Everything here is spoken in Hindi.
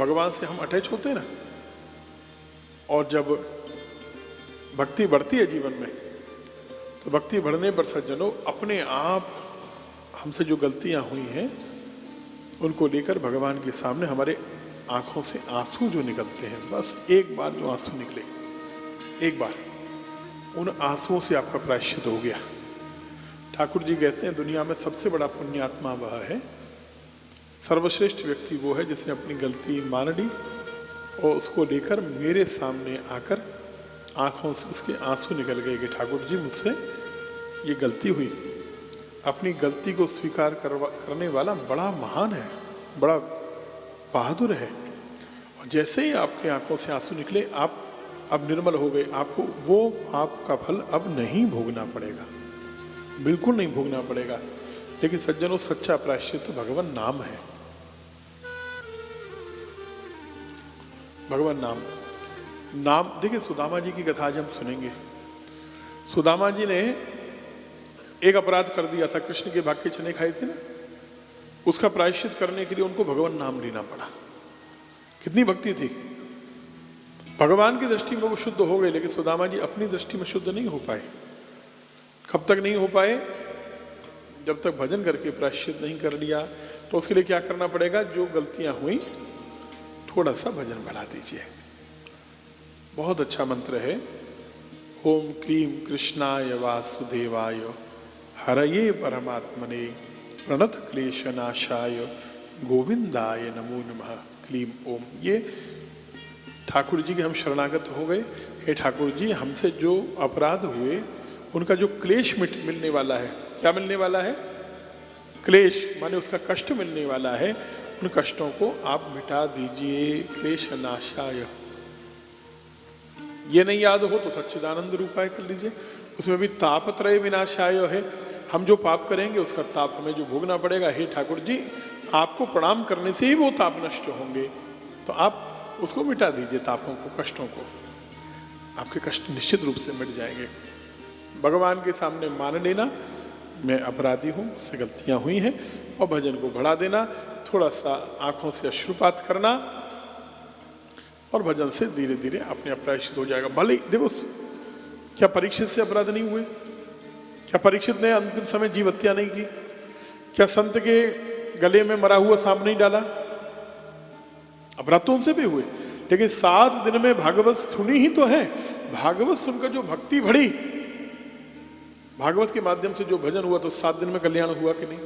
भगवान से हम अटैच होते हैं ना, और जब भक्ति बढ़ती है जीवन में, तो भक्ति बढ़ने पर सज्जनों अपने आप हमसे जो गलतियां हुई हैं उनको लेकर भगवान के सामने हमारे आंखों से आंसू जो निकलते हैं, बस एक बार जो आंसू निकले, एक बार, उन आंसुओं से आपका प्रायश्चित हो गया। ठाकुर जी कहते हैं दुनिया में सबसे बड़ा पुण्यात्मा वह है, सर्वश्रेष्ठ व्यक्ति वो है जिसने अपनी गलती मान ली और उसको लेकर मेरे सामने आकर आंखों से उसके आंसू निकल गए कि ठाकुर जी मुझसे ये गलती हुई। अपनी गलती को स्वीकार करने वाला बड़ा महान है, बड़ा बहादुर है। और जैसे ही आपके आंखों से आंसू निकले, आप अब निर्मल हो गए, आपको वो पाप का फल अब नहीं भोगना पड़ेगा, बिल्कुल नहीं भोगना पड़ेगा। लेकिन सज्जनों, सच्चा प्रायश्चित तो भगवान नाम है, भगवान नाम। देखिए, सुदामा जी की कथा आज हम सुनेंगे। सुदामा जी ने एक अपराध कर दिया था, कृष्ण के भाग के चने खाए थे ना, उसका प्रायश्चित करने के लिए उनको भगवान नाम लेना पड़ा। कितनी भक्ति थी, भगवान की दृष्टि में वो शुद्ध हो गए, लेकिन सुदामा जी अपनी दृष्टि में शुद्ध नहीं हो पाए। कब तक नहीं हो पाए? जब तक भजन करके प्रायश्चित नहीं कर लिया। तो उसके लिए क्या करना पड़ेगा? जो गलतियां हुई थोड़ा सा भजन बढ़ा दीजिए। बहुत अच्छा मंत्र है, ओम क्लीम कृष्णाय वासुदेवाय हरये परमात्मने प्रणत क्लेशनाशाय गोविंदाय नमो नमः। क्लीम ओम। ये ठाकुर जी के हम शरणागत हो गए। हे ठाकुर जी, हमसे जो अपराध हुए उनका जो क्लेश मिलने वाला है, क्या मिलने वाला है? क्लेश माने उसका कष्ट मिलने वाला है, उन कष्टों को आप मिटा दीजिए। क्लेश नाशाय, ये नहीं याद हो तो सच्चिदानंद रूपाय कर लीजिए। उसमें भी तापत्रय विनाशाय है, हम जो पाप करेंगे उसका ताप हमें जो भोगना पड़ेगा। हे ठाकुर जी, आपको प्रणाम करने से ही वो ताप नष्ट होंगे, तो आप उसको मिटा दीजिए, तापों को, कष्टों को। आपके कष्ट निश्चित रूप से मिट जाएंगे। भगवान के सामने मान लेना मैं अपराधी हूँ, मुझसे गलतियाँ हुई हैं, और भजन को बढ़ा देना, थोड़ा सा आंखों से अश्रुपात करना, और भजन से धीरे धीरे अपने अपरायश्चित हो जाएगा। भले देखो, क्या परीक्षित से अपराध नहीं हुए? क्या परीक्षित ने अंतिम समय जीव हत्या नहीं की? क्या संत के गले में मरा हुआ सांप नहीं डाला? अपराध तो उनसे भी हुए, लेकिन 7 दिन में भागवत सुनी ही तो है। भागवत सुनकर जो भक्ति बढ़ी, भागवत के माध्यम से जो भजन हुआ, तो 7 दिन में कल्याण हुआ कि नहीं?